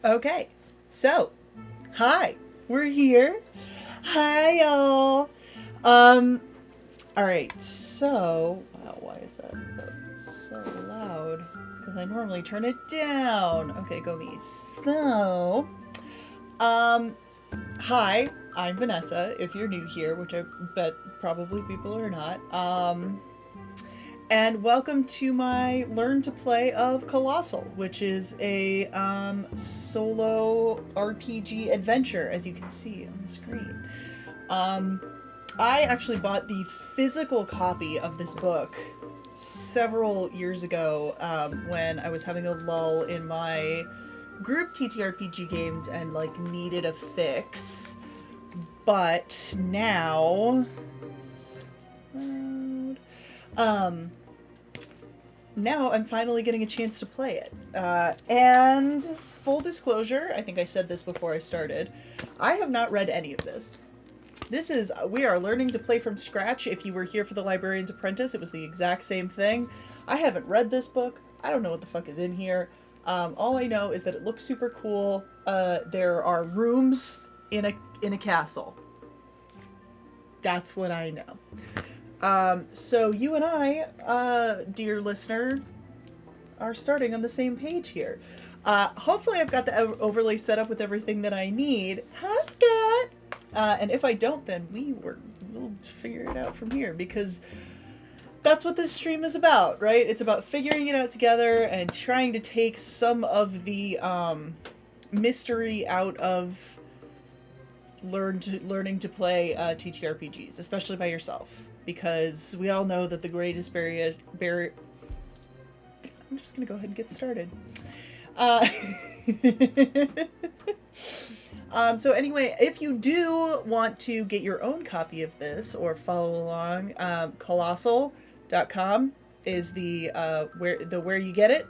Okay, so, hi, we're here. Hi, y'all. Um, alright, so, wow, why is that so loud? It's because I normally turn it down. Okay, go me. So, um, hi, I'm Vanessa, if you're new here, which I bet probably people are not. And welcome to my Learn to Play of Colossal, which is a solo RPG adventure, as you can see on the screen. Um, I actually bought the physical copy of this book several years ago when I was having a lull in my group TTRPG games and like needed a fix. But now, um, now I'm finally getting a chance to play it. And full disclosure, I think I said this before I started, I have not read any of this. We are learning to play from scratch. If you were here for the Librarian's Apprentice, it was the exact same thing. I haven't read this book. I don't know what the fuck is in here. All I know is that it looks super cool. There are rooms in a castle. That's what I know. So you and I, dear listener, are starting on the same page here. Hopefully I've got the overlay set up with everything that I need. I've got. And if I don't, then we'll figure it out from here, because that's what this stream is about, right? It's about figuring it out together and trying to take some of the mystery out of learning to play TTRPGs, especially by yourself, because we all know that the greatest barrier. I'm just gonna go ahead and get started. So anyway, if you do want to get your own copy of this or follow along, Colostle.com is the where you get it.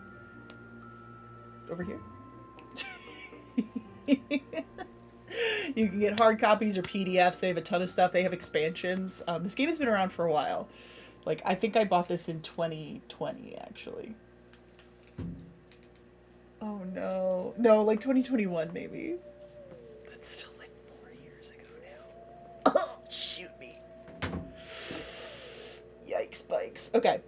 Over here. You can get hard copies or PDFs. They have a ton of stuff. They have expansions. This game has been around for a while. Like, I think I bought this in 2020, actually. Oh no. No, like 2021 maybe. That's still like 4 years ago now. Oh, shoot me. Yikes bikes. Okay.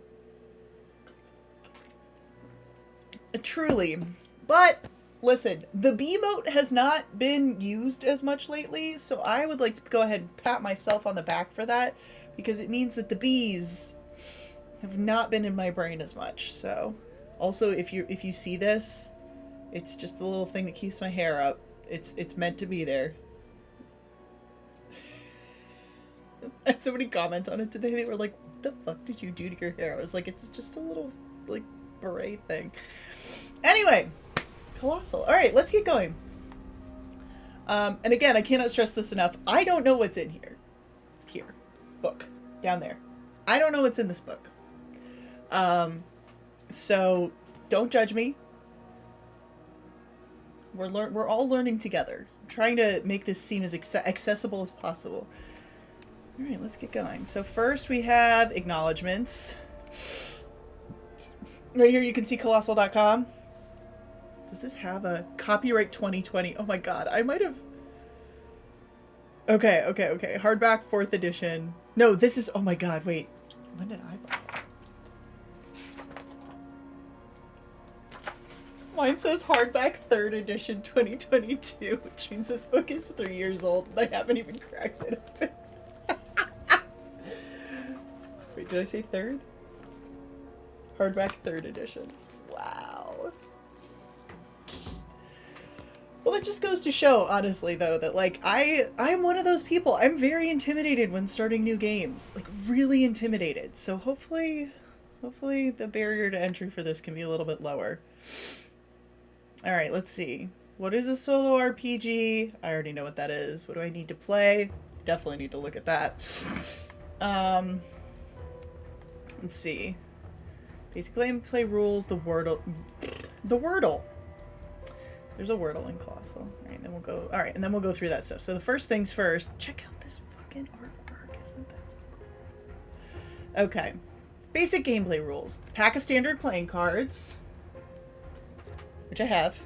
Truly. But listen, the B mote has not been used as much lately, so I would like to go ahead and pat myself on the back for that, because it means that the bees have not been in my brain as much. So also, if you see this, it's just the little thing that keeps my hair up. It's meant to be there. I had somebody comment on it today. They were like, "What the fuck did you do to your hair?" I was like, "It's just a little like beret thing." Anyway, Colossal. All right, let's get going. And again, I cannot stress this enough. I don't know what's in here. Here, book down there. I don't know what's in this book. So don't judge me. We're all learning together. I'm trying to make this seem as accessible as possible. All right, let's get going. So first we have acknowledgements. Right here you can see Colossal.com. Does this have a copyright 2020? Oh my god, I might have... Okay. Hardback 4th edition. No, this is... Oh my god, wait. When did I buy it? Mine says hardback 3rd edition 2022, which means this book is 3 years old and I haven't even cracked it open. Wait, did I say 3rd? Hardback 3rd edition. Wow. Well, it just goes to show, honestly, though, that, like, I'm one of those people. I'm very intimidated when starting new games. Like, really intimidated. So hopefully the barrier to entry for this can be a little bit lower. Alright, let's see. What is a solo RPG? I already know what that is. What do I need to play? Definitely need to look at that. Let's see. Basic gameplay rules, the Wordle. There's a Wordle in Colossal. Alright, then we'll go. Alright, and then we'll go through that stuff. So the first things first, check out this fucking artwork. Isn't that so cool? Okay. Basic gameplay rules. Pack of standard playing cards, which I have,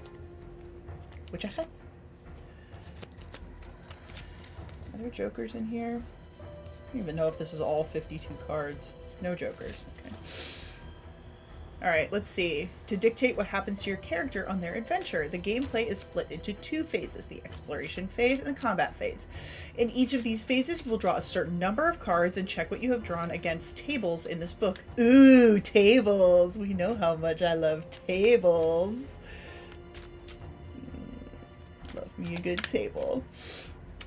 which I had. Are there jokers in here? I don't even know if this is all 52 cards. No jokers. Okay. Alright, let's see. To dictate what happens to your character on their adventure, the gameplay is split into 2 phases, the exploration phase and the combat phase. In each of these phases, you will draw a certain number of cards and check what you have drawn against tables in this book. Ooh, tables! We know how much I love tables. Love me a good table.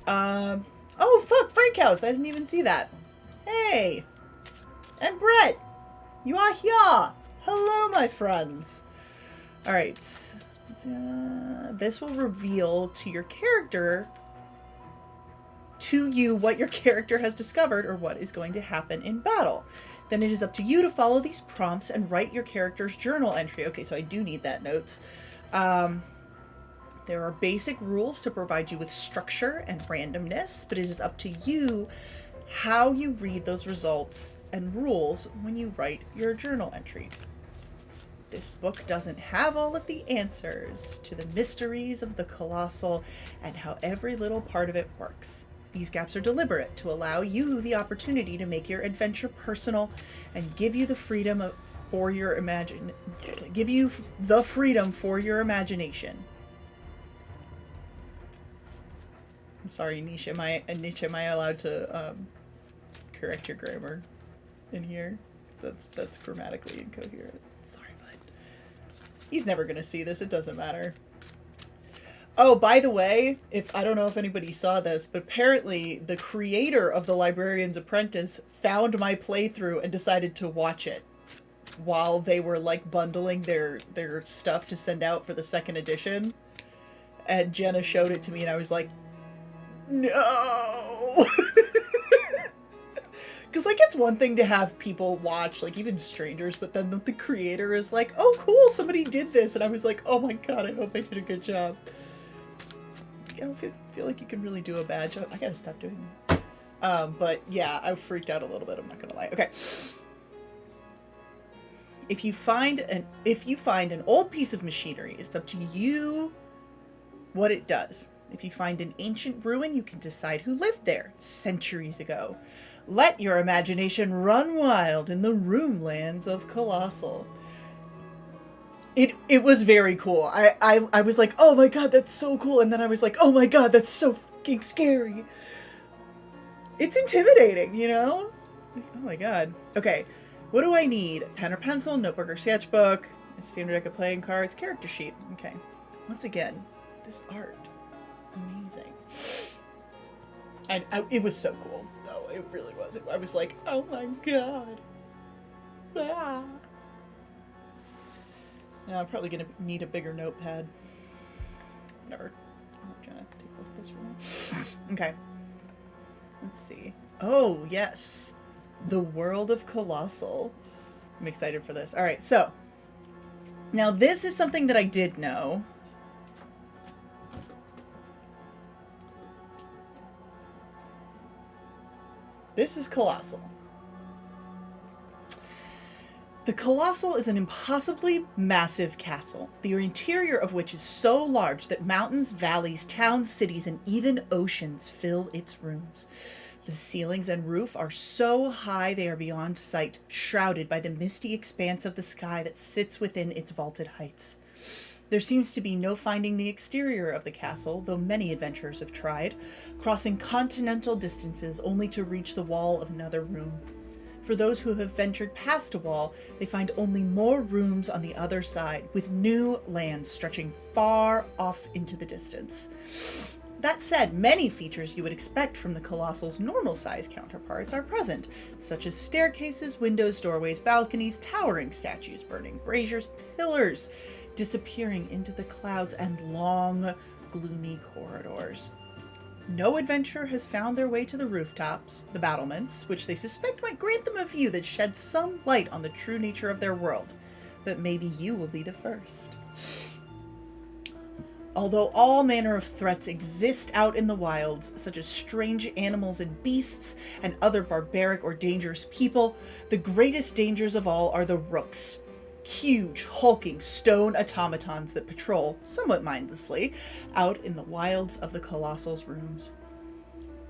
Oh, fuck, Frank House! I didn't even see that. Hey! And Brett! You are here! Hello, my friends! Alright. This will reveal to your character, to you, what your character has discovered or what is going to happen in battle. Then it is up to you to follow these prompts and write your character's journal entry. Okay, so I do need that notes. There are basic rules to provide you with structure and randomness, but it is up to you how you read those results and rules when you write your journal entry. This book doesn't have all of the answers to the mysteries of the Colostle and how every little part of it works. These gaps are deliberate to allow you the opportunity to make your adventure personal and give you the freedom for your imagination. I'm sorry, Nisha. Am I allowed to correct your grammar in here? That's grammatically incoherent. Sorry, bud. He's never gonna see this. It doesn't matter. Oh, by the way, I don't know if anybody saw this, but apparently the creator of The Librarian's Apprentice found my playthrough and decided to watch it while they were like bundling their stuff to send out for the 2nd edition. And Jenna showed it to me and I was like, no! Because, like, it's one thing to have people watch, like, even strangers, but then the creator is like, oh, cool, somebody did this. And I was like, oh my god, I hope I did a good job. I don't feel like you can really do a bad job. I gotta stop doing that. But, yeah, I freaked out a little bit, I'm not gonna lie. Okay. If you find an old piece of machinery, it's up to you what it does. If you find an ancient ruin, you can decide who lived there centuries ago. Let your imagination run wild in the roomlands of Colostle. It was very cool. I was like, oh my god, that's so cool. And then I was like, oh my god, that's so fucking scary. It's intimidating, you know? Like, oh my god. Okay, what do I need? Pen or pencil, notebook or sketchbook, a standard deck of playing cards, character sheet. Okay. Once again, this art. Amazing. And it was so cool, though. It really was. I was like, oh my god. Ah. Now I'm probably going to need a bigger notepad. Whatever. I'm trying to take a look at this for now. Okay. Let's see. Oh, yes. The World of Colostle. I'm excited for this. Alright, so. Now this is something that I did know. This is Colossal. The Colossal is an impossibly massive castle, the interior of which is so large that mountains, valleys, towns, cities, and even oceans fill its rooms. The ceilings and roof are so high they are beyond sight, shrouded by the misty expanse of the sky that sits within its vaulted heights. There seems to be no finding the exterior of the castle, though many adventurers have tried, crossing continental distances only to reach the wall of another room. For those who have ventured past a wall, they find only more rooms on the other side, with new lands stretching far off into the distance. That said, many features you would expect from the Colossal's normal-sized counterparts are present, such as staircases, windows, doorways, balconies, towering statues, burning braziers, pillars disappearing into the clouds, and long, gloomy corridors. No adventurer has found their way to the rooftops, the battlements, which they suspect might grant them a view that sheds some light on the true nature of their world. But maybe you will be the first. Although all manner of threats exist out in the wilds, such as strange animals and beasts, and other barbaric or dangerous people, the greatest dangers of all are the rooks. Huge, hulking stone automatons that patrol, somewhat mindlessly, out in the wilds of the Colossal's rooms.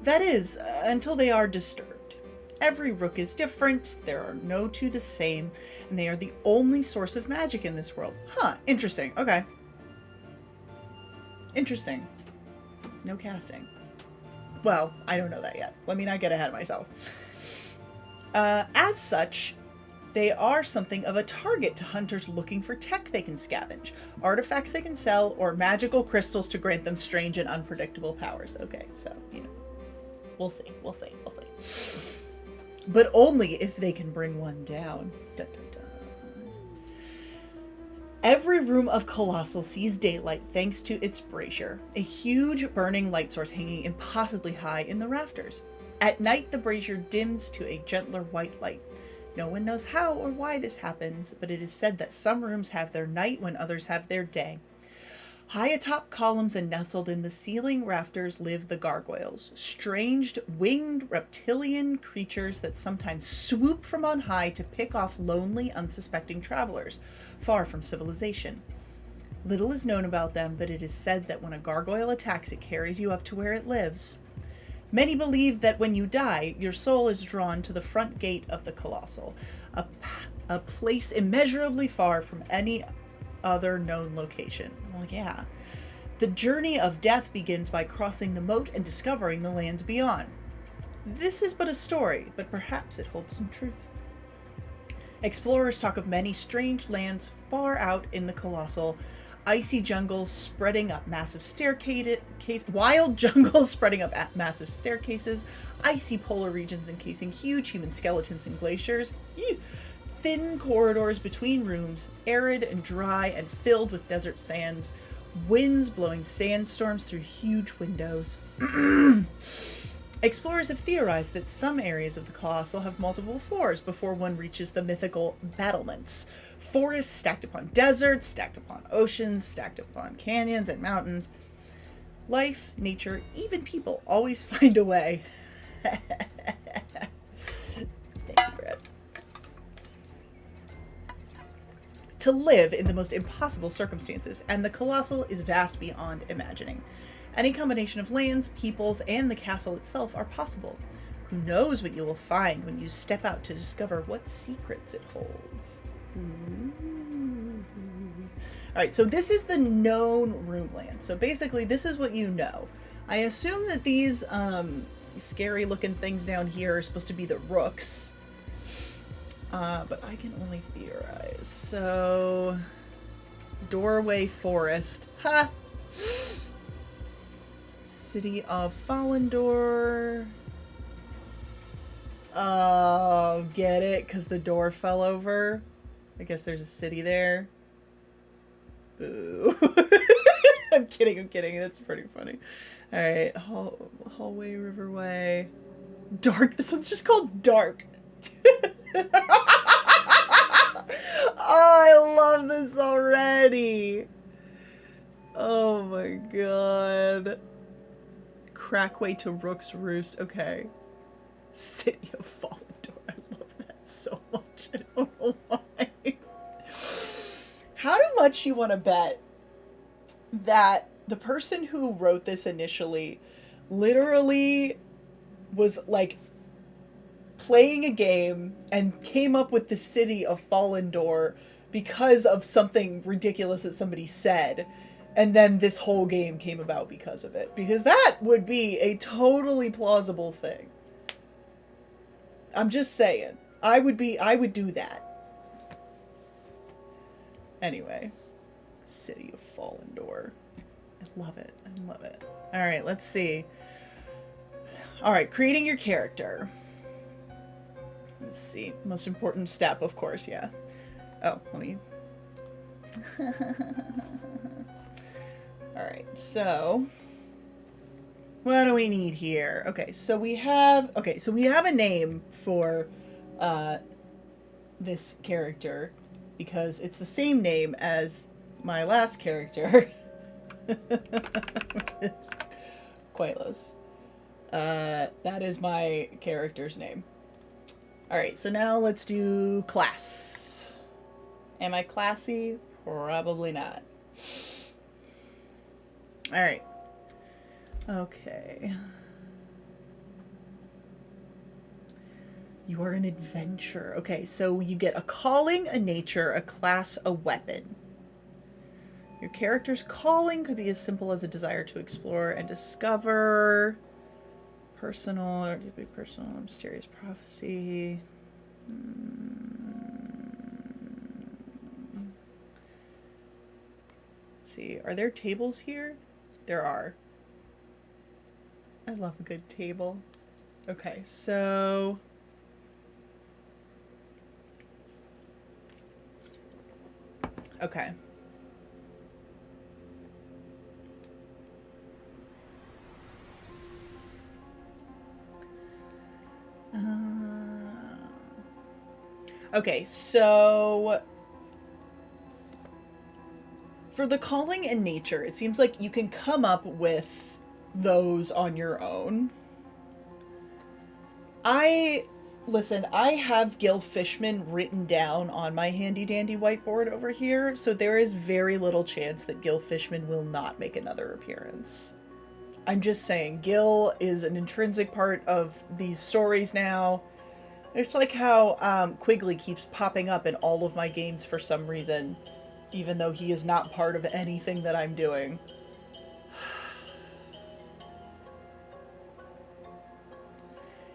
That is, until they are disturbed. Every rook is different, there are no two the same, and they are the only source of magic in this world. Huh, interesting. Okay. Interesting. No casting. Well, I don't know that yet. Let me not get ahead of myself. As such, they are something of a target to hunters looking for tech they can scavenge, artifacts they can sell, or magical crystals to grant them strange and unpredictable powers. Okay, so, you know, we'll see. But only if they can bring one down. Dun, dun, dun. Every room of Colostle sees daylight thanks to its brazier, a huge burning light source hanging impossibly high in the rafters. At night, the brazier dims to a gentler white light. No one knows how or why this happens, but it is said that some rooms have their night when others have their day. High atop columns and nestled in the ceiling rafters live the gargoyles, strange winged reptilian creatures that sometimes swoop from on high to pick off lonely, unsuspecting travelers, far from civilization. Little is known about them, but it is said that when a gargoyle attacks, it carries you up to where it lives. Many believe that when you die, your soul is drawn to the front gate of the Colostle, a place immeasurably far from any other known location. Well, yeah. The journey of death begins by crossing the moat and discovering the lands beyond. This is but a story, but perhaps it holds some truth. Explorers talk of many strange lands far out in the Colossal, icy jungles spreading up massive wild jungles spreading up massive staircases, icy polar regions encasing huge human skeletons and glaciers. Thin corridors between rooms, arid and dry and filled with desert sands, winds blowing sandstorms through huge windows. Explorers have theorized that some areas of the Colossal have multiple floors before one reaches the mythical battlements. Forests stacked upon deserts, stacked upon oceans, stacked upon canyons and mountains. Life, nature, even people always find a way. Thank you, Brett. To live in the most impossible circumstances, and the Colossal is vast beyond imagining. Any combination of lands, peoples, and the castle itself are possible. Who knows what you will find when you step out to discover what secrets it holds. Alright, so this is the known roomland. So basically, this is what you know. I assume that these scary looking things down here are supposed to be the rooks. But I can only theorize. So, doorway forest. Ha! City of Fallendor. Oh, get it? Because the door fell over? I guess there's a city there. Boo. I'm kidding. That's pretty funny. Alright, hallway, riverway. Dark. This one's just called Dark. Oh, I love this already. Oh my god. Crackway to Rook's Roost. Okay. City of Fallendor. I love that so much. I don't know why. How much you want to bet that the person who wrote this initially literally was like playing a game and came up with the City of Fallendor because of something ridiculous that somebody said, and then this whole game came about because of it, because that would be a totally plausible thing. I'm just saying, I would do that. Anyway, City of Fallendor. I love it. All right, let's see. All right, creating your character. Let's see. Most important step, of course, yeah. Oh, let me... Alright, so... What do we need here? Okay, so we have a name for this character, because it's the same name as my last character. It's Quailos. That is my character's name. Alright, so now let's do class. Am I classy? Probably not. All right. Okay. You are an adventurer. Okay, so you get a calling, a nature, a class, a weapon. Your character's calling could be as simple as a desire to explore and discover. Personal, or it could be personal, mysterious prophecy. Let's see. Are there tables here? There are. I love a good table. Okay, so okay. Okay, so for the calling and nature, it seems like you can come up with those on your own. Listen, I have Gil Fishman written down on my handy dandy whiteboard over here, so there is very little chance that Gil Fishman will not make another appearance. I'm just saying, Gil is an intrinsic part of these stories now. It's like how Quigley keeps popping up in all of my games for some reason, even though he is not part of anything that I'm doing.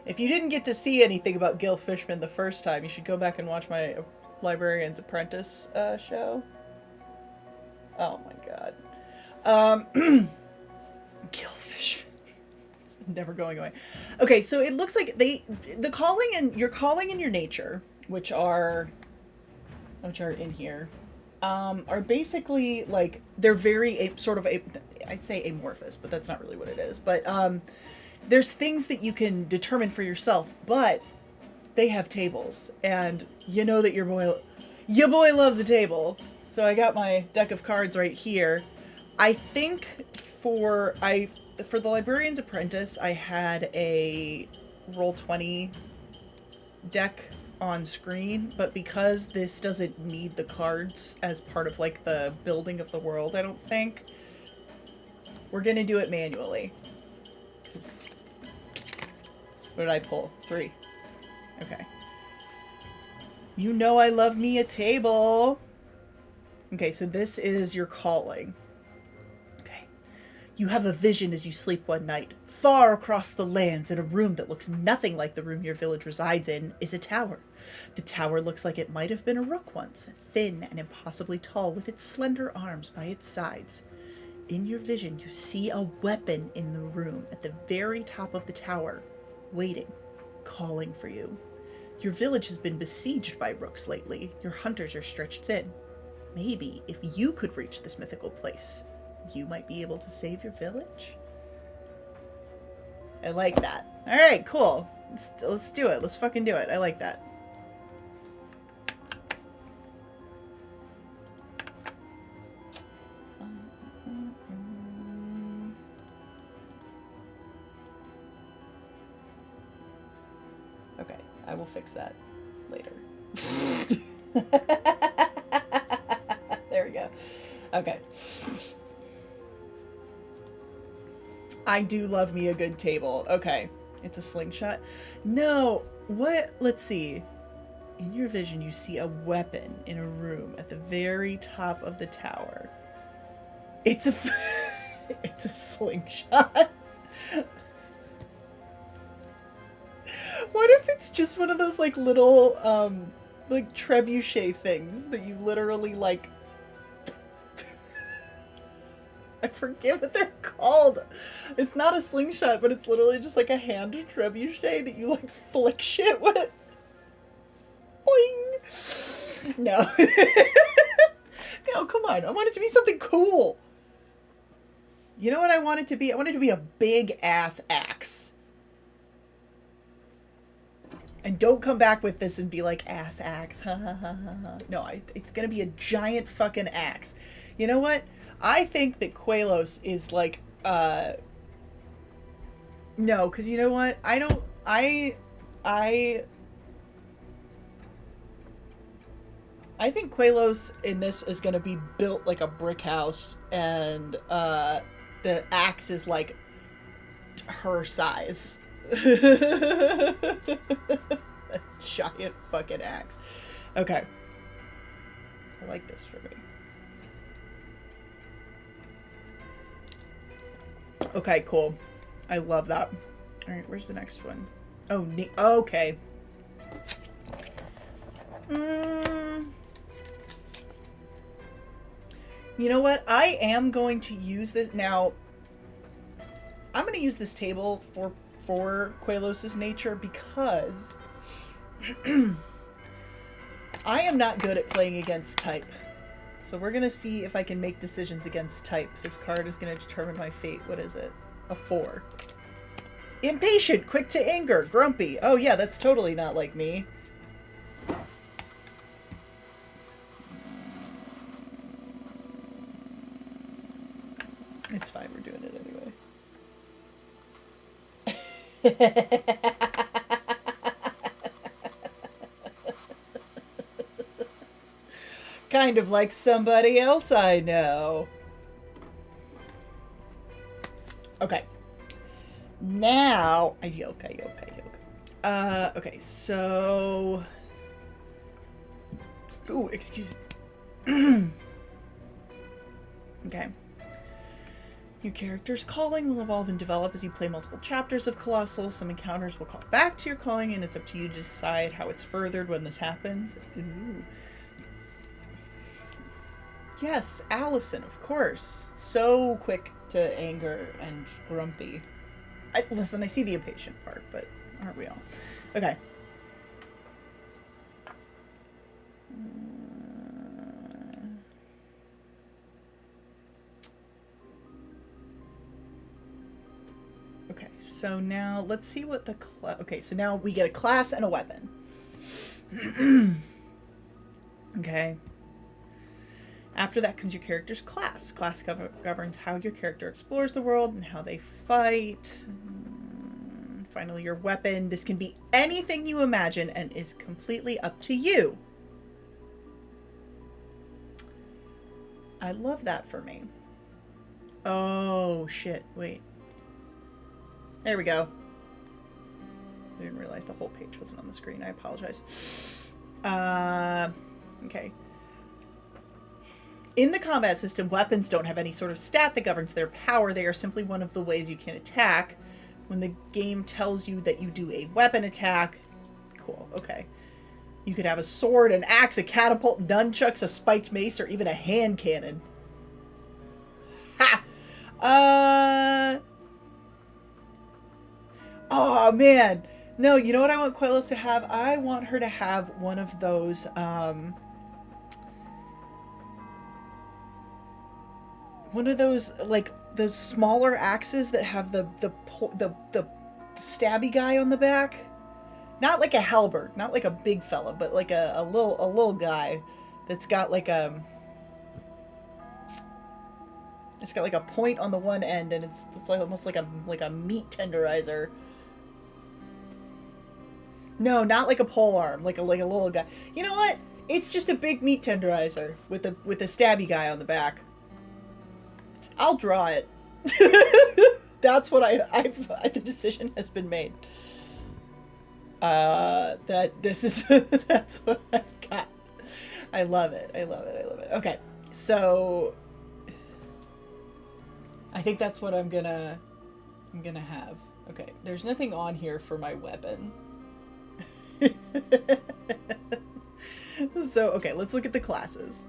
If you didn't get to see anything about Gil Fishman the first time, you should go back and watch my Librarian's Apprentice show. Oh my god. Gil Fishman. Never going away. Okay, so it looks like the calling and your calling and your nature, which are in here, are basically like they're very I say amorphous, but that's not really what it is. But there's things that you can determine for yourself, but they have tables, and you know that your boy loves a table. So I got my deck of cards right here. I think for the Librarian's Apprentice, I had a Roll20 deck on screen, but because this doesn't need the cards as part of like the building of the world, I don't think, we're gonna do it manually. What did I pull? 3. Okay. You know I love me a table. Okay, so this is your calling. Okay. You have a vision as you sleep one night. Far across the lands, in a room that looks nothing like the room your village resides in, is a tower. The tower looks like it might have been a rook once, thin and impossibly tall, with its slender arms by its sides. In your vision, you see a weapon in the room at the very top of the tower, waiting, calling for you. Your village has been besieged by rooks lately. Your hunters are stretched thin. Maybe if you could reach this mythical place, you might be able to save your village? I like that. Alright, cool. Let's do it. Let's fucking do it. I like that. Okay, I will fix that later. There we go. Okay. I do love me a good table. Okay. It's a slingshot. No. What? Let's see. In your vision, you see a weapon in a room at the very top of the tower. It's a... it's a slingshot. What if it's just one of those, like, little, like, trebuchet things that you literally, like... I forget what they're called. It's not a slingshot, but it's literally just, like, a hand trebuchet that you, like, flick shit with. Boing! No. No, come on. I want it to be something cool. You know what I want it to be? I want it to be a big-ass axe. And don't come back with this and be like, ass axe, ha ha ha ha ha. No, it's gonna be a giant fucking axe. You know what? I think that Quelos is like, no, because you know what? I think Qualos in this is going to be built like a brick house, and the axe is like her size. A giant fucking axe. Okay. I like this for me. Okay, cool. I love that. Alright, where's the next one? Oh, okay. You know what? I am going to use this now. I'm going to use this table for Qualos' nature because I am not good at playing against type. So we're going to see if I can make decisions against type. This card is going to determine my fate. What is it? A 4. Impatient, quick to anger, grumpy. Oh yeah, that's totally not like me. It's fine, we're doing it anyway. Kind of like somebody else I know. Okay. Now, okay, so... Ooh, excuse me. Okay. Your character's calling will evolve and develop as you play multiple chapters of Colostle. Some encounters will call back to your calling, and it's up to you to decide how it's furthered when this happens. Ooh. Yes, Allison, of course. So quick to anger and grumpy. Listen, I see the impatient part, but aren't we all? Okay. Okay, so now let's see what the okay, so now we get a class and a weapon. Okay. After that comes your character's class. Class governs how your character explores the world and how they fight. Finally, your weapon. This can be anything you imagine and is completely up to you. I love that for me. Oh, shit. Wait. There we go. I didn't realize the whole page wasn't on the screen. I apologize. Okay. In the combat system, weapons don't have any sort of stat that governs their power. They are simply one of the ways you can attack. When the game tells you that you do a weapon attack... Cool, okay. You could have a sword, an axe, a catapult, nunchucks, a spiked mace, or even a hand cannon. Ha! Oh, man. No, you know what I want Quellos to have? I want her to have one of those, like, those smaller axes that have the stabby guy on the back. Not like a halberd, not like a big fella, but like a little guy that's got like it's got like a point on the one end, and it's like almost like a meat tenderizer. No, not like a pole arm, like a little guy. You know what? It's just a big meat tenderizer with a stabby guy on the back. I'll draw it. That's what the decision has been made. That this is, that's what I've got. I love it. I love it. I love it. Okay. So I think that's what I'm gonna have. Okay. There's nothing on here for my weapon. So, okay, let's look at the classes.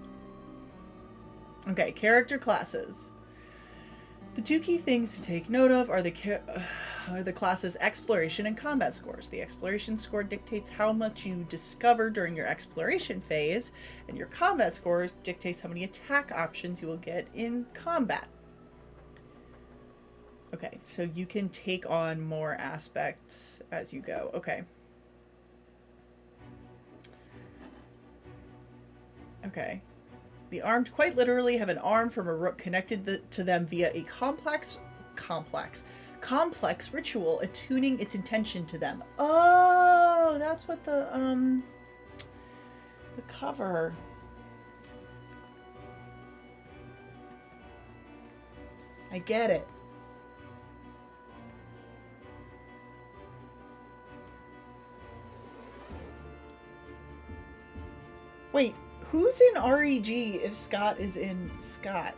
Okay, character classes. The two key things to take note of are the class's exploration and combat scores. The exploration score dictates how much you discover during your exploration phase, and your combat score dictates how many attack options you will get in combat. Okay, so you can take on more aspects as you go. Okay. Okay. The armed quite literally have an arm from a rook connected to them via a complex ritual attuning its intention to them. Oh, that's what the cover. I get it. Wait, who's in REG if Scott is in Scott?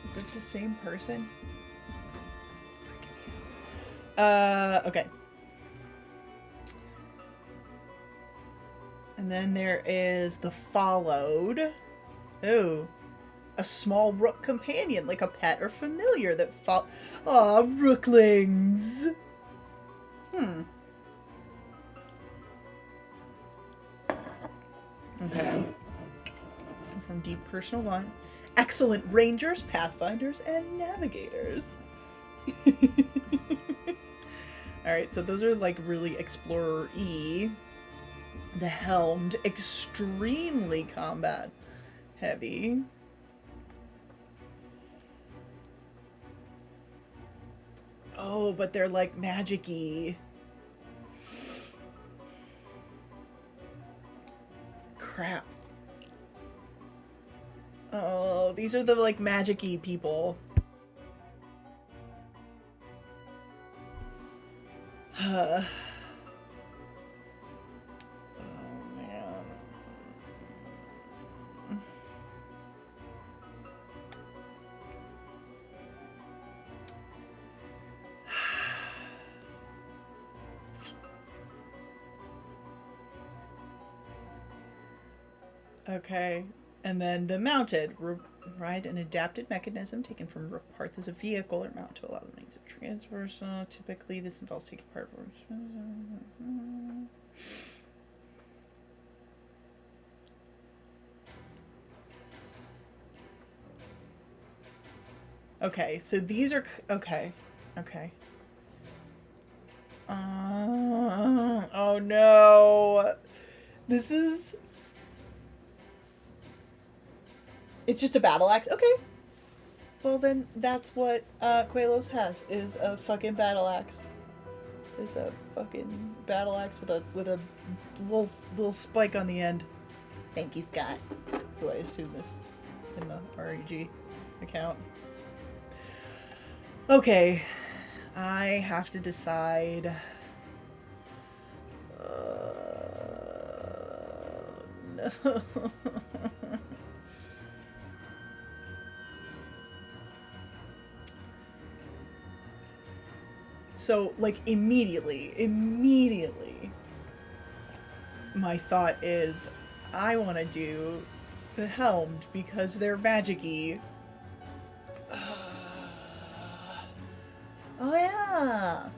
Is it the same person? Okay. And then there is the followed. Oh. A small rook companion, like a pet or familiar that Aw, rooklings! Okay. From deep personal want. Excellent rangers, pathfinders, and navigators. Alright, so those are like really explorer-y. The helmed, extremely combat heavy. Oh, but they're like magic-y. Crap. Oh, these are the like magic-y people. Oh man. Okay, and then the mounted. Ride an adapted mechanism taken from rook parts as a vehicle or mount to allow the means of transversal. Typically, this involves taking part of. Okay, so these are okay. Okay. Oh no. This is. It's just a battle axe. Okay. Well then, that's what Quelos has, is a fucking battle axe. It's a fucking battle axe with a little spike on the end. Thank you, Scott. Who I assume is in the REG account. Okay. I have to decide. No. So, like, immediately, my thought is, I want to do the Helmed because they're magic-y. Oh, yeah.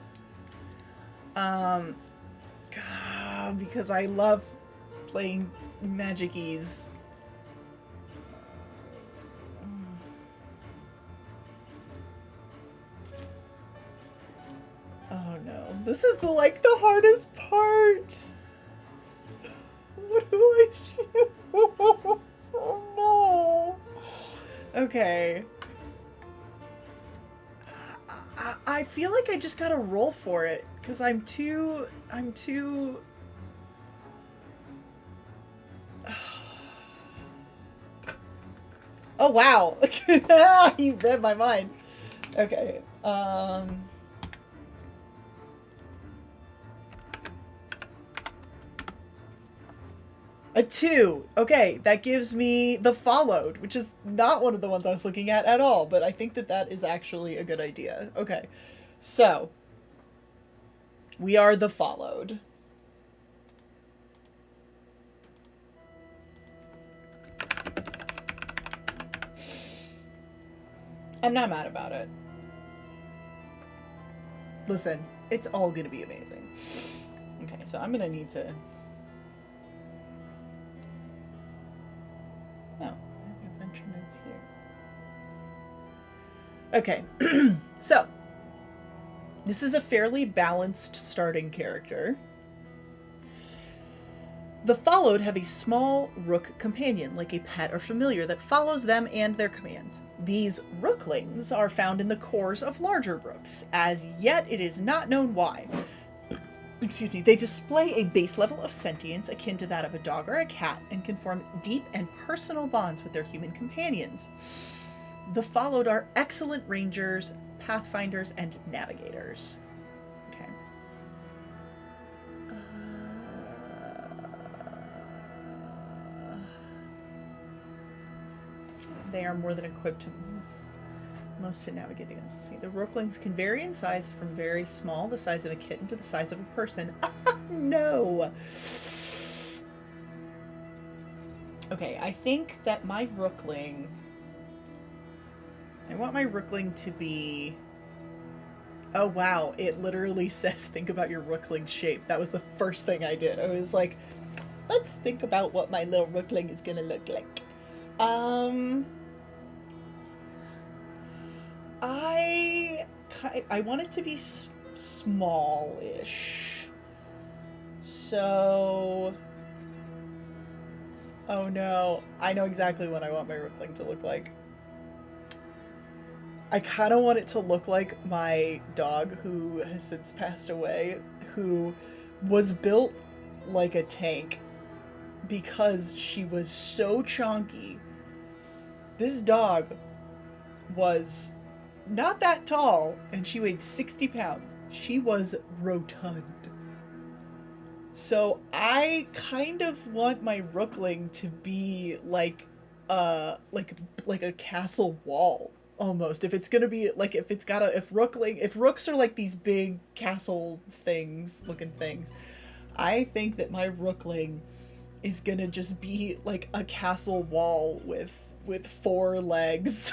God, because I love playing magic-ys. Oh no, this is the hardest part. What do I choose? Oh no. Okay. I feel like I just gotta roll for it because I'm too. Oh wow. You read my mind. Okay. A 2. Okay, that gives me the followed, which is not one of the ones I was looking at all, but I think that is actually a good idea. Okay, so we are the followed. I'm not mad about it. Listen, it's all gonna be amazing. Okay, so I'm gonna need to... Oh, I have adventure notes here. Okay, so this is a fairly balanced starting character. The followed have a small rook companion, like a pet or familiar, that follows them and their commands. These rooklings are found in the cores of larger rooks. As yet, it is not known why. excuse me, they display a base level of sentience akin to that of a dog or a cat and can form deep and personal bonds with their human companions. The followed are excellent rangers, pathfinders, and navigators. Okay. They are more than equipped to most to navigate the sea. The rooklings can vary in size from very small, the size of a kitten, to the size of a person. No! Okay, I think that my rookling... I want my rookling to be... Oh wow, it literally says think about your rookling shape. That was the first thing I did. I was like, let's think about what my little rookling is gonna look like. I want it to be small-ish. So... Oh no, I know exactly what I want my rookling to look like. I kind of want it to look like my dog, who has since passed away, who was built like a tank because she was so chonky. This dog was not that tall, and she weighed 60 pounds. She was rotund. So I kind of want my rookling to be like a castle wall almost. If it's gonna be like, if rooks are like these big castle looking things, I think that my rookling is gonna just be like a castle wall with 4 legs.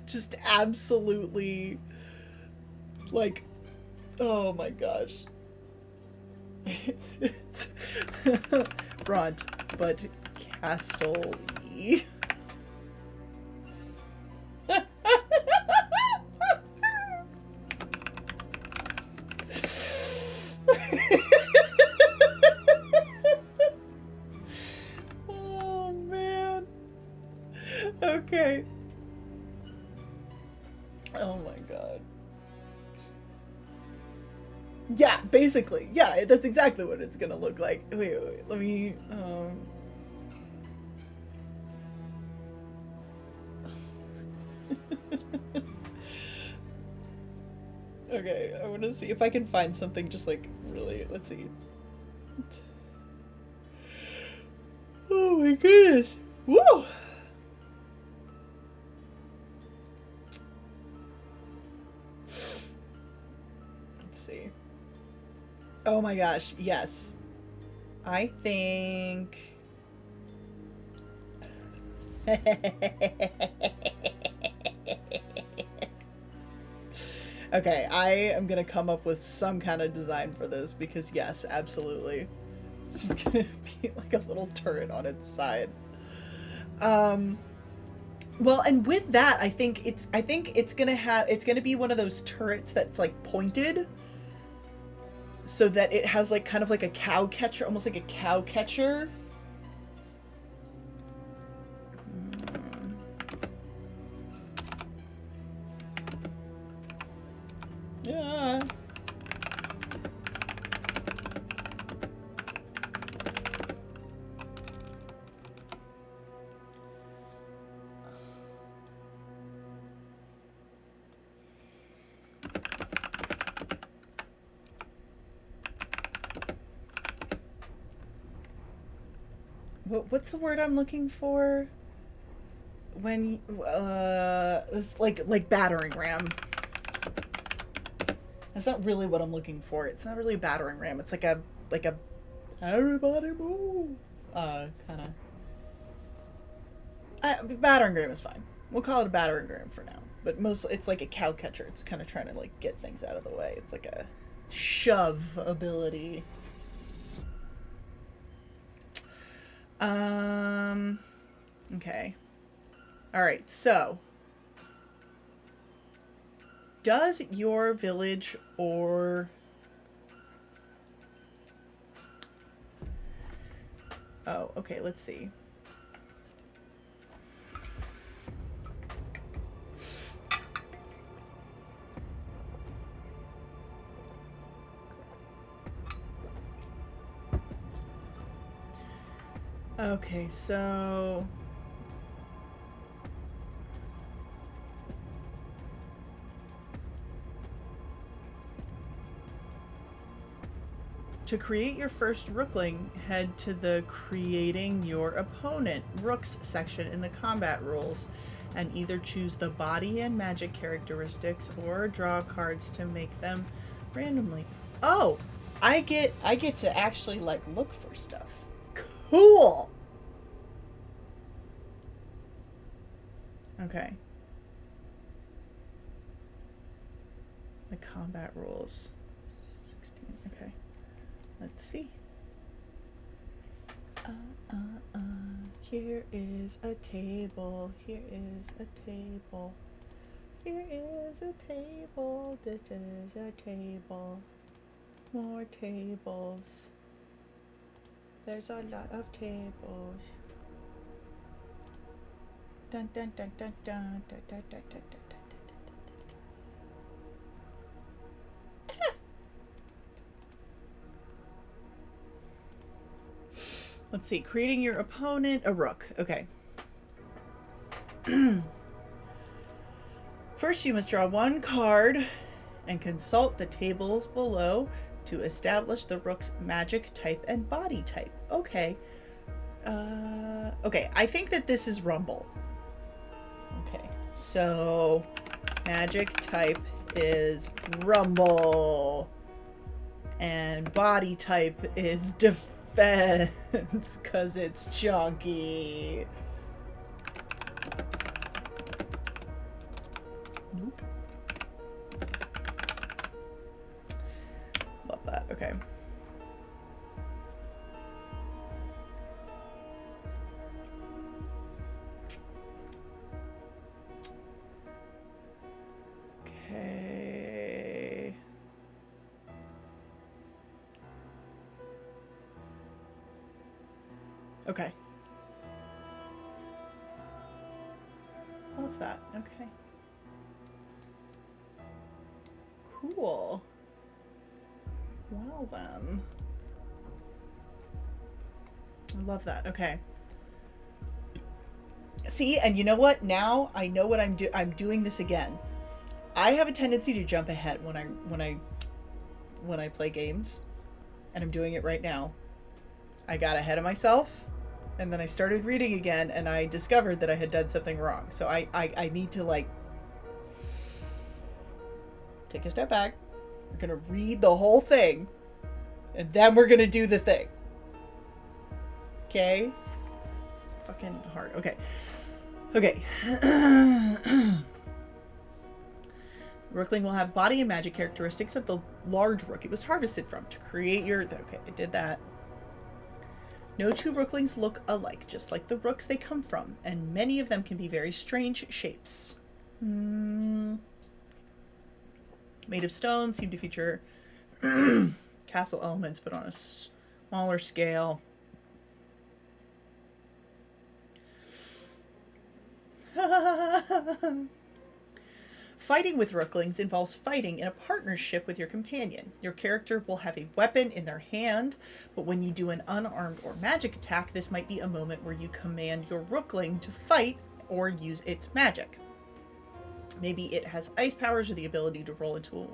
Just absolutely, like, oh my gosh. It's Bront, but castle-y. Oh man. Okay. Oh my god. Yeah, basically. Yeah, that's exactly what it's gonna look like. Wait. Let me, Okay, I want to see if I can find something just like really, let's see. Oh my goodness. Woo! Let's see. Oh my gosh, yes. I think... Okay, I am gonna come up with some kind of design for this because yes, absolutely. It's just gonna be like a little turret on its side. Well, and with that, I think it's gonna be one of those turrets that's like pointed, so that it has like kind of like a cow catcher, almost like a cow catcher. Yeah. What's the word I'm looking for? When it's like battering ram. That's not really what I'm looking for. It's not really a battering ram. It's like a everybody move kind of. Battering ram is fine. We'll call it a battering ram for now. But mostly it's like a cow catcher. It's kind of trying to like get things out of the way. It's like a shove ability. Okay. Alright, so does your village or... Oh, okay, let's see. Okay, so... To create your first Rookling, head to the Creating Your Opponent Rooks section in the combat rules and either choose the body and magic characteristics or draw cards to make them randomly. Oh, I get to actually like look for stuff. Cool. Okay. The combat rules. 16. Okay. Let's see. Here is a table. Here is a table. Here is a table. This is a table. More tables. There's a lot of tables. Dun dun dun dun dun dun dun dun dun dun. Let's see. Creating your opponent a rook. Okay. First, you must draw one card and consult the tables below to establish the rook's magic type and body type. Okay. Okay. I think that this is Rumble. Okay. So, magic type is Rumble. And body type is defense, because it's chunky. Nope. Love that. Okay. Okay. Okay. Love that. Okay. Cool. Well then. I love that. Okay. See, and you know what? Now I know what I'm doing this again. I have a tendency to jump ahead when I play games, and I'm doing it right now. I got ahead of myself, and then I started reading again, and I discovered that I had done something wrong. So I need to, like, take a step back. We're gonna read the whole thing, and then we're gonna do the thing. Okay? It's fucking hard. Okay. Okay. Rookling will have body and magic characteristics of the large rook it was harvested from. To create your... Okay, I did that. No two Rooklings look alike, just like the rooks they come from, and many of them can be very strange shapes. Made of stone, seem to feature castle elements, but on a smaller scale. Fighting with Rooklings involves fighting in a partnership with your companion. Your character will have a weapon in their hand, but when you do an unarmed or magic attack, this might be a moment where you command your Rookling to fight or use its magic. Maybe it has ice powers or the ability to roll into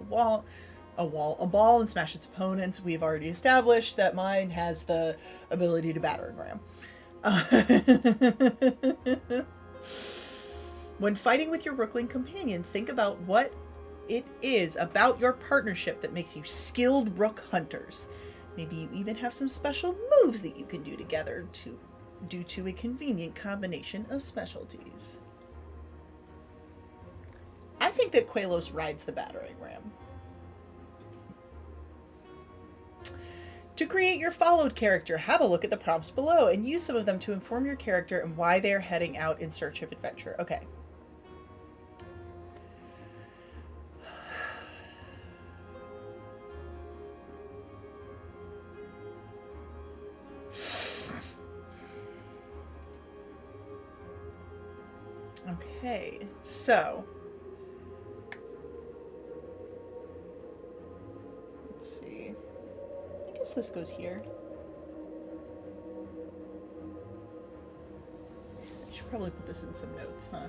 a ball and smash its opponents. We've already established that mine has the ability to battering ram. When fighting with your Rookling companion, think about what it is about your partnership that makes you skilled rook hunters. Maybe you even have some special moves that you can do together due to a convenient combination of specialties. I think that Qualos rides the battering ram. To create your followed character, have a look at the prompts below and use some of them to inform your character and why they are heading out in search of adventure. Okay. Okay, so let's see. I guess this goes here. should probably put this in some notes, huh?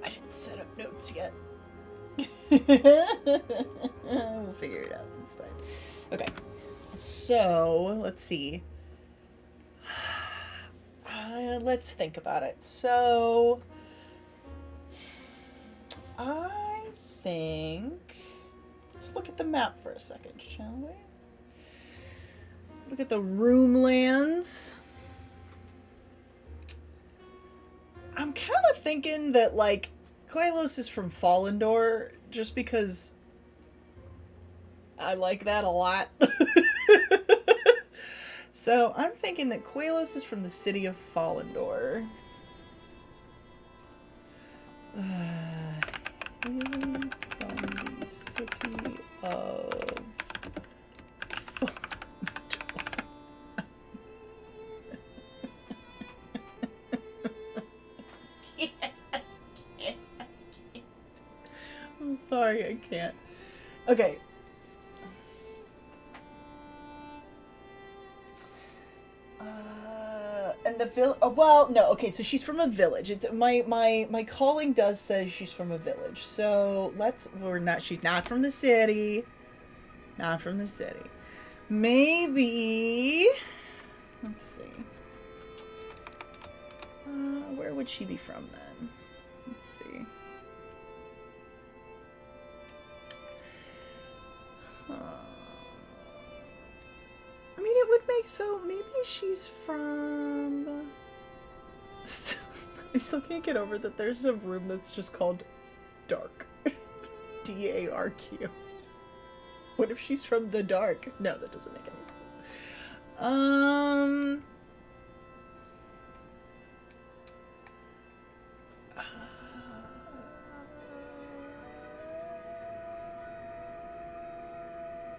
I didn't set up notes yet. We'll figure it out. It's fine. Okay. So, let's see. Let's think about it. So, I think... Let's look at the map for a second, shall we? Look at the Roomlands. I'm kind of thinking that, like, Koilos is from Fallendor, just because I like that a lot. So I'm thinking that Koilos is from the city of Fallendor. From the city of I'm sorry, I can't. Okay. And the well, no, okay, so she's from a village. It's my calling does say she's from a village. So she's not from the city. Not from the city. Maybe, let's see. Where would she be from then? Let's see. I mean, it would make so. Maybe she's from. I still can't get over that there's a room that's just called Dark. Darq. What if she's from the Dark? No, that doesn't make any sense.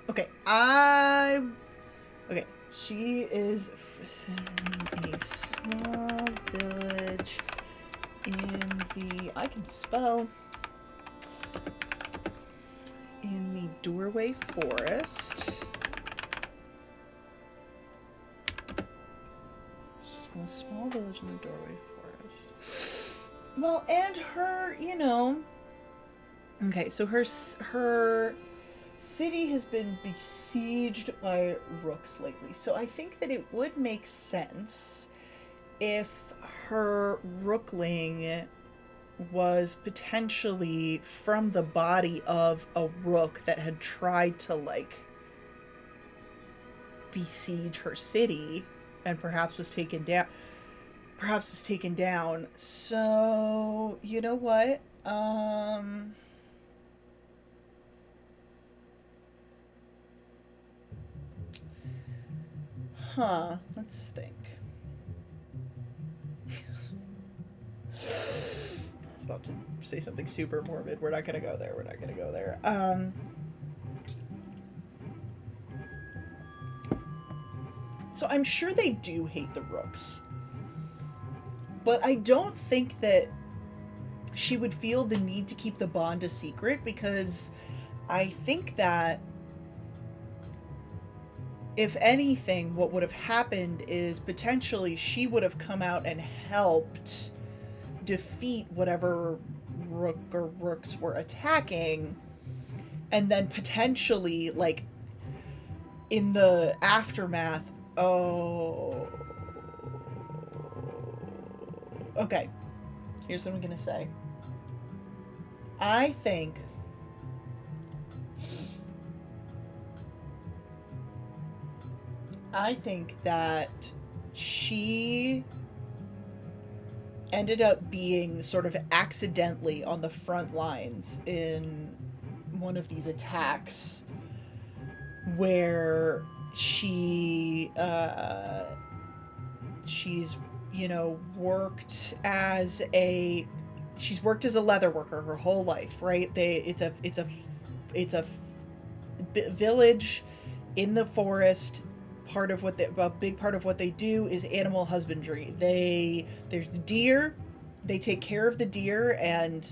Okay, okay, she is from a small village in the... I can spell. In the Doorway Forest. She's from a small village in the Doorway Forest. Well, and her, you know... Okay, so her city has been besieged by rooks lately. So I think that it would make sense if her rookling was potentially from the body of a rook that had tried to, like, besiege her city and perhaps was taken down. So, you know what? Let's think. I was about to say something super morbid. We're not gonna go there. So I'm sure they do hate the rooks. But I don't think that she would feel the need to keep the bond a secret, because I think that if anything, what would have happened is potentially she would have come out and helped defeat whatever rook or rooks were attacking, and then potentially, like, in the aftermath, okay, here's what I'm gonna say. I think that she ended up being sort of accidentally on the front lines in one of these attacks where she's, you know, worked as a leather worker her whole life, right? It's a village in the forest. A big part of what they do is animal husbandry. There's deer. They take care of the deer and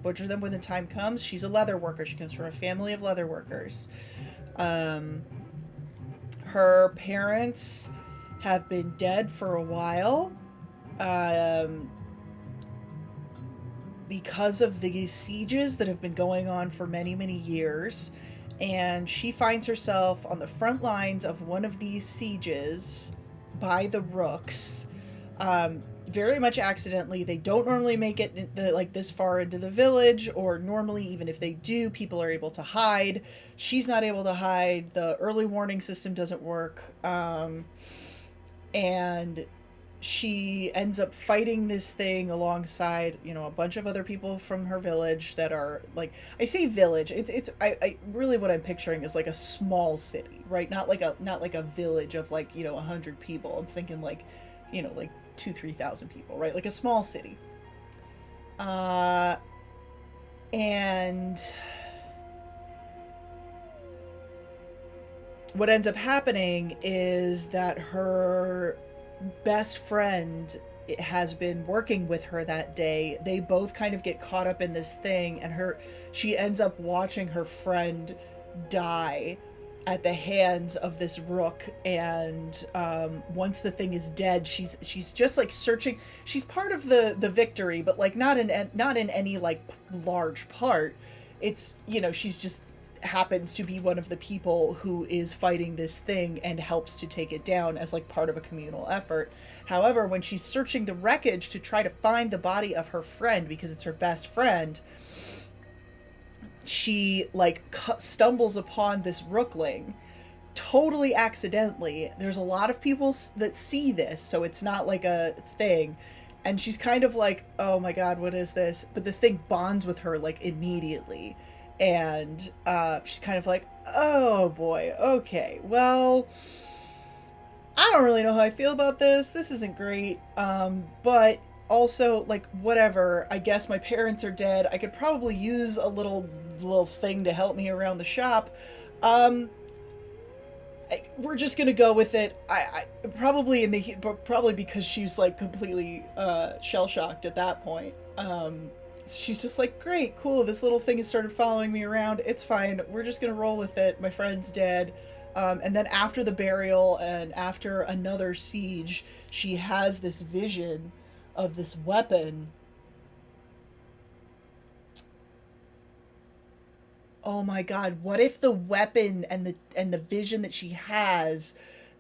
butcher them when the time comes. She's a leather worker. She comes from a family of leather workers. Her parents have been dead for a while. Um, because of these sieges that have been going on for many, many years. And she finds herself on the front lines of one of these sieges by the Rooks. Very much accidentally. They don't normally make it like this far into the village, or normally, even if they do, people are able to hide. She's not able to hide. The early warning system doesn't work. And she ends up fighting this thing alongside, you know, a bunch of other people from her village that are like, I say village, I really, what I'm picturing is like a small city, right? Not like a village of like, you know, 100 people. I'm thinking like, you know, like 2,000-3,000 people, right? Like a small city. And what ends up happening is that her best friend has been working with her that day. They both kind of get caught up in this thing, and she ends up watching her friend die at the hands of this rook. And once the thing is dead, she's just like searching. She's part of the victory, but like not in any like large part. It's, you know, she's just happens to be one of the people who is fighting this thing and helps to take it down as like part of a communal effort. However, when she's searching the wreckage to try to find the body of her friend, because it's her best friend, she like stumbles upon this rookling totally accidentally. There's a lot of people that see this, so it's not like a thing. And she's kind of like, oh my god, what is this? But the thing bonds with her like immediately. And she's kind of like, oh boy, okay, well, I don't really know how I feel about this. This isn't great. But also, like, whatever. I guess my parents are dead. I could probably use a little thing to help me around the shop. We're just gonna go with it. I probably probably because she's like completely shell shocked at that point. She's just like, great, cool, this little thing has started following me around. It's fine. We're just gonna roll with it. My friend's dead. And then after the burial and after another siege, she has this vision of this weapon. Oh my god, what if the weapon and the vision that she has,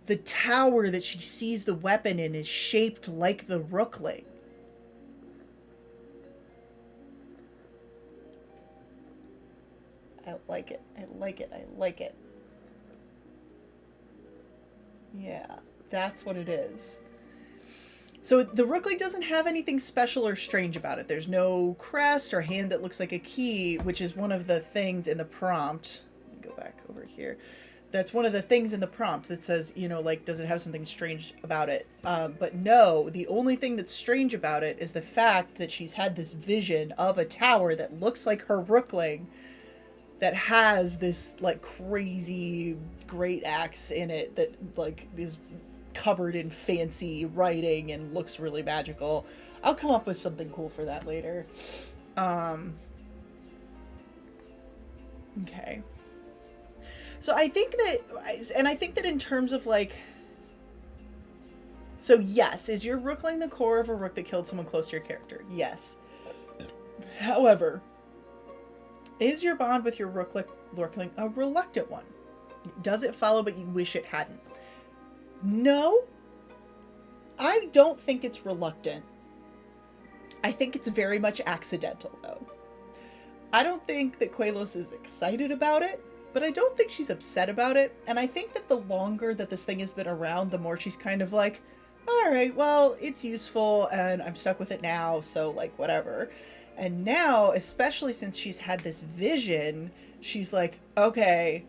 the tower that she sees the weapon in is shaped like the rookling? I like it. I like it. I like it. Yeah, that's what it is. So the rookling doesn't have anything special or strange about it. There's no crest or hand that looks like a key, which is one of the things in the prompt. Let me go back over here. That's one of the things in the prompt that says, you know, like, does it have something strange about it? But no, the only thing that's strange about it is the fact that she's had this vision of a tower that looks like her rookling, that has this like crazy great axe in it that like is covered in fancy writing and looks really magical. I'll come up with something cool for that later. Okay. So I think that in terms of like, so yes, is your rookling the core of a rook that killed someone close to your character? Yes. However, is your bond with your rookling a reluctant one? Does it follow but you wish it hadn't? No, I don't think it's reluctant. I think it's very much accidental, though. I don't think that Quelos is excited about it, but I don't think she's upset about it. And I think that the longer that this thing has been around, the more she's kind of like, all right, well, it's useful and I'm stuck with it now, so like whatever. And now, especially since she's had this vision, she's like, okay,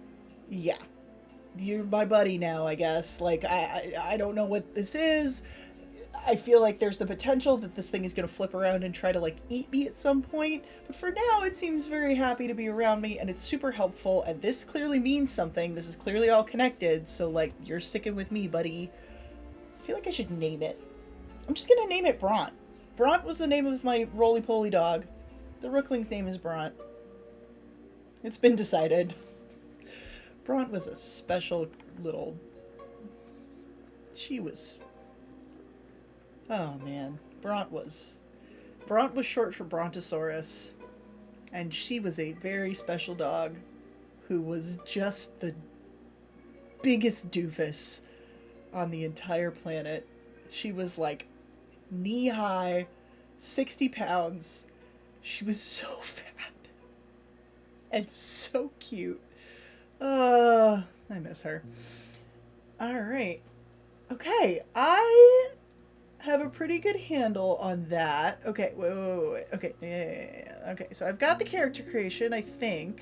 yeah, you're my buddy now, I guess. Like, I don't know what this is. I feel like there's the potential that this thing is going to flip around and try to, like, eat me at some point. But for now, it seems very happy to be around me, and it's super helpful, and this clearly means something. This is clearly all connected, so, like, you're sticking with me, buddy. I feel like I should name it. I'm just going to name it Bront. Bront was the name of my roly-poly dog. The rookling's name is Bront. It's been decided. Bront was a special little She was... Oh, man. Bront was short for Brontosaurus, and she was a very special dog who was just the biggest doofus on the entire planet. She was like knee-high, 60 pounds. She was so fat and so cute. I miss her. All right. Okay, I have a pretty good handle on that. Okay, wait. Okay, yeah. Okay, so I've got the character creation, I think.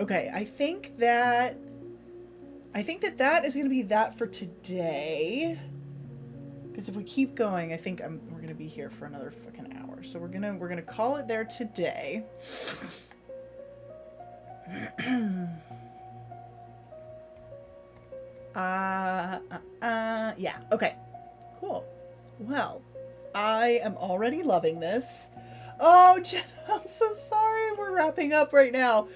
Okay, I think that is going to be that for today. Because if we keep going, I think we're going to be here for another fucking hour. So we're going to call it there today. Yeah. Okay. Cool. Well, I am already loving this. Oh, Jenna, I'm so sorry. We're wrapping up right now.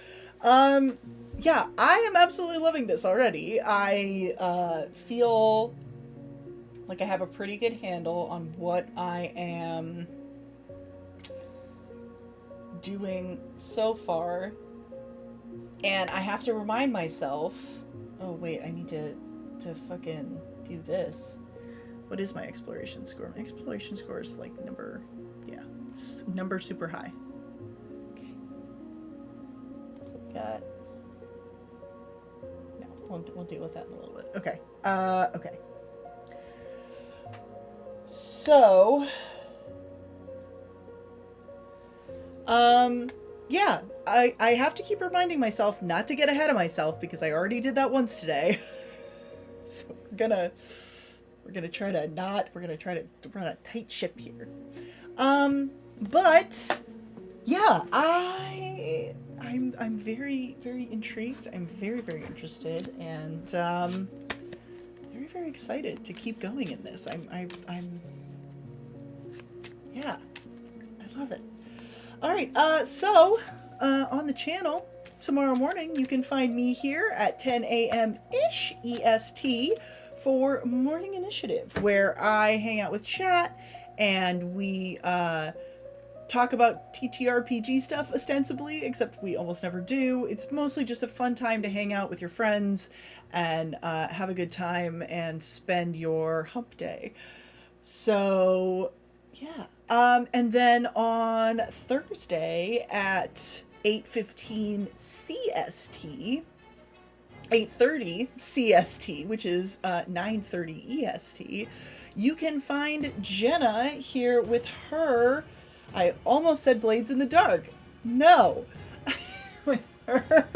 Yeah, I am absolutely loving this already. I feel like I have a pretty good handle on what I am doing so far. And I have to remind myself, oh wait, I need to fucking do this. What is my exploration score? My exploration score is like number super high. Okay. So we got... No, we'll deal with that in a little bit. Okay. Okay. So... yeah, I have to keep reminding myself not to get ahead of myself because I already did that once today. So we're gonna try to run a tight ship here. But yeah, I'm very, very intrigued. I'm very, very interested, and very, very excited to keep going in this. Yeah, I love it. All right, so on the channel tomorrow morning, you can find me here at 10 a.m.-ish EST for Morning Initiative, where I hang out with chat and we talk about TTRPG stuff ostensibly, except we almost never do. It's mostly just a fun time to hang out with your friends and have a good time and spend your hump day. So, yeah. And then on Thursday at 8:15 CST, 8:30 CST, which is 9:30 EST, you can find Jenna here with her, I almost said Blades in the Dark. No. With her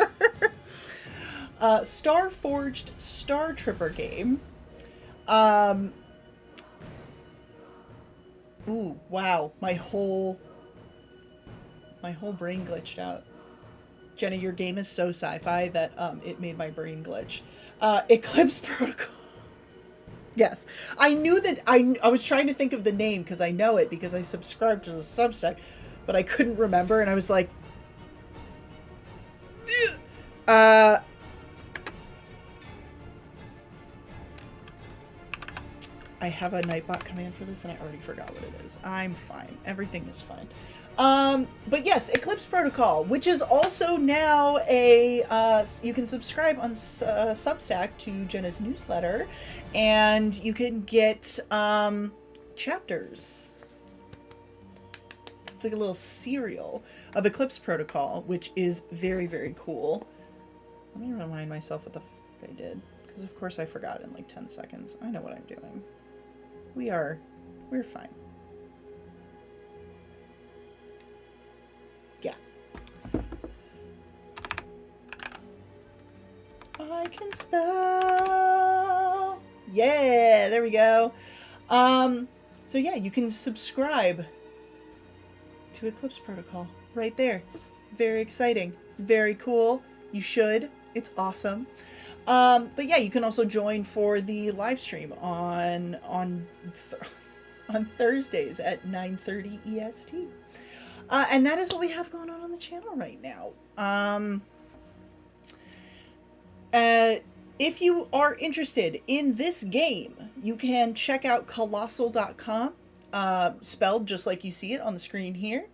Star-Forged Star Tripper game. Ooh, wow. My whole brain glitched out. Jenna, your game is so sci-fi that it made my brain glitch. Eclipse Protocol. Yes. I knew that I was trying to think of the name because I know it because I subscribed to the Substack, but I couldn't remember and I was like I have a Nightbot command for this and I already forgot what it is. I'm fine. Everything is fine. But yes, Eclipse Protocol, which is also now you can subscribe on Substack to Jenna's newsletter, and you can get chapters. It's like a little serial of Eclipse Protocol, which is very, very cool. Let me remind myself what the fuck I did, because of course I forgot in like 10 seconds. I know what I'm doing. We're fine. Yeah. I can spell. Yeah, there we go. So yeah, you can subscribe to Eclipse Protocol right there. Very exciting. Very cool. You should. It's awesome. But yeah, you can also join for the live stream on Thursdays at 9:30 EST. And that is what we have going on the channel right now. If you are interested in this game, you can check out Colostle.com, spelled just like you see it on the screen here.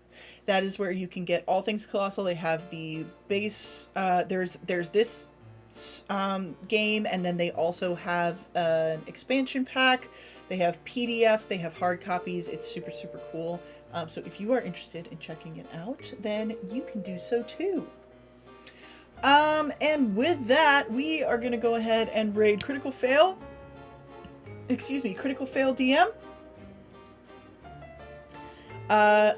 That is where you can get all things Colossal. They have the base. There's this game, and then they also have an expansion pack. They have PDF. They have hard copies. It's super super cool. So if you are interested in checking it out, then you can do so too. And with that, we are gonna go ahead and raid Critical Fail. Excuse me, Critical Fail DM.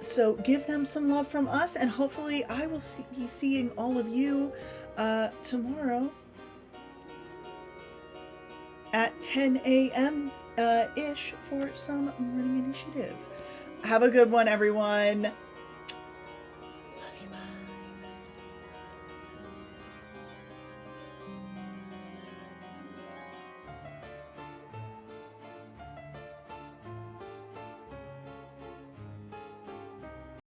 So give them some love from us, and hopefully I will be seeing all of you tomorrow at 10 a.m. Ish for some morning initiative. Have a good one, everyone.